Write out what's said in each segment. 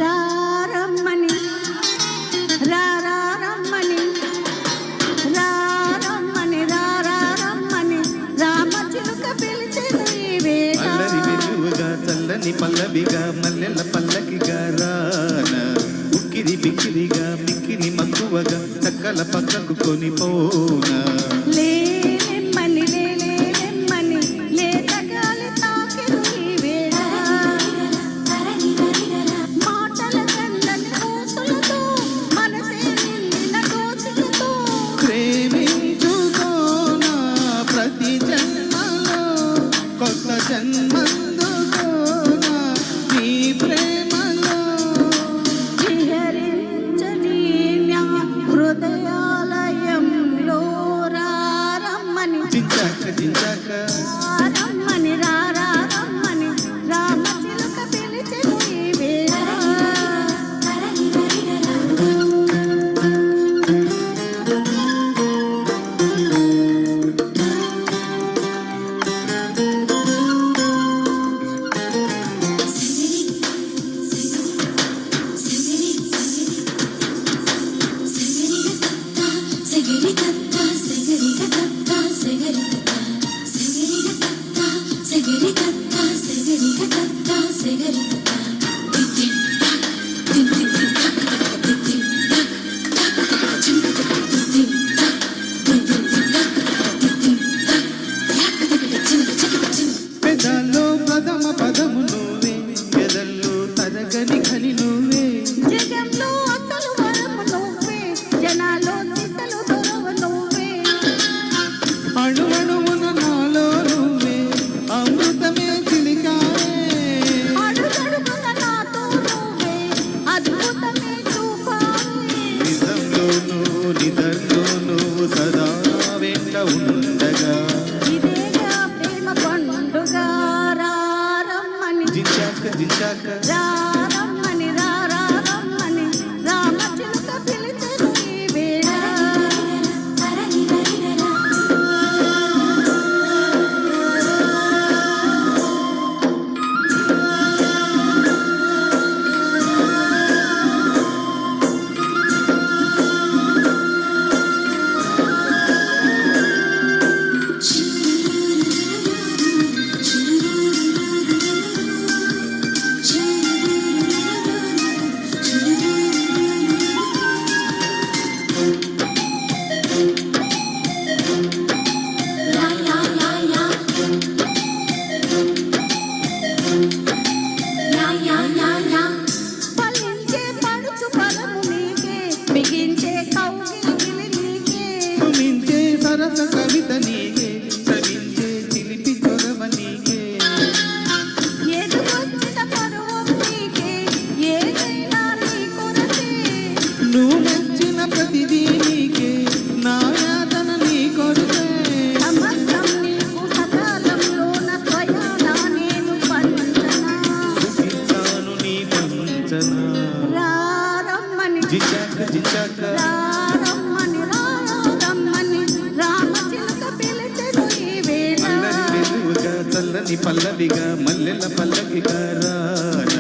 రారమ్మని రారమ్మని రారమ్మని రారమ్మని రామచిలుక పిలిచెను ఈ వేళ. అల్లరి వెలుగుగా చల్లని పల్లవిగా మల్లెల పల్లకిగా రాన ఉక్కిరి బిక్కిరిగా మిక్కిరి మక్కువగా చక్కల పక్కకు కొనిపోనా. లేలెమ్మని లేలెమ్మని లేతగాలి తాకెను ఈ వేళ. మాటల కందని ఊసులతో మనసే నిండిన దోసిలతో ప్రేమించుకోనా ప్రతి జన్మలో కొత్త జన్మందుకోనా నీ ప్రేమలో. విహరించని న్యా హృదయాలయంలో రారమ్మని జించాక జించాక రారమ్మని రారమ్మని రామచిలుక పిలిచెను ఈ వేళ. పెదాల్లో ప్రథమ పదము నువ్వే ఎదల్లో తరగని ఖని నువ్వే. జగంలో అసలు వరము నువ్వే జనాల్లో సిసలు దొరవ నువ్వే. అణువణువున నాలో నువ్వే అమృతమే చిలికాయే. అడుగడుగున నాతో నువ్వే అద్భుతమే చూపావే. నిజంలో నువ్వు నిజంలో నువ్వు సదా వెంట ఉండగా ఇదేగా ప్రేమ పండుగ రారమ్మని జించాక జించాక రారమ్మని రారమ్మని రామచిలుక పిలిచెను ఈ వేళ. ఫలించే పడుచు ఫలము నీకే బిగించే కౌగిలి నీకే. సుమించే సరస కవిత నీకే సవించే చిలిపి చొరవ నీకే. ఎదుగొచ్చిన పరువం నీకే ఏదైనా నీ కొరకే. నువ్వు మెచ్చిన ప్రతిదీ నీకే నా యాతన నీ కొరకే. సమస్తం నీకు సకాలంలోన స్వయానా నేను పంచనా. సుఖించాను నీ పంచన రారమ్మని జించాక జించాక రారమ్మని రారమ్మని రామచిలుక పిలిచెను ఈ వేళ. అల్లరి వెలుగుగా చల్లని పల్లవిగా మల్లెల పల్లకిగా రాన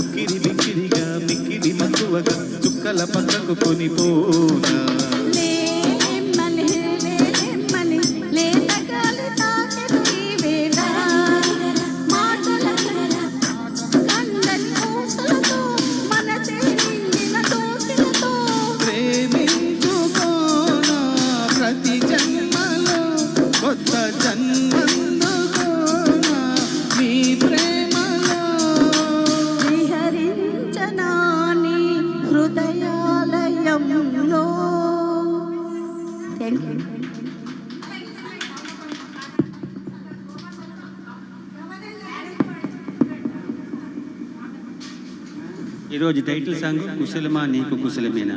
ఉక్కిరి బిక్కిరిగా మిక్కిరి మక్కువగా చుక్కల పక్కకు కొనిపోనా. లేలెమ్మని లేలెమ్మని లేతగాలి తాకెను ఈ వేళ. మాటల కందని ఊసులతో మనసే నిండిన దోసిలతో ప్రేమించుకోనా ప్రతి జన్మలో కొత్త జన్మందుకోనా నీ ప్రేమలో. విహరించనా నీ హృదయాలయంలో. Thank you. ఈరోజు టైటిల్ సాంగ్ కుశలమా నీకు కుశలమేనా.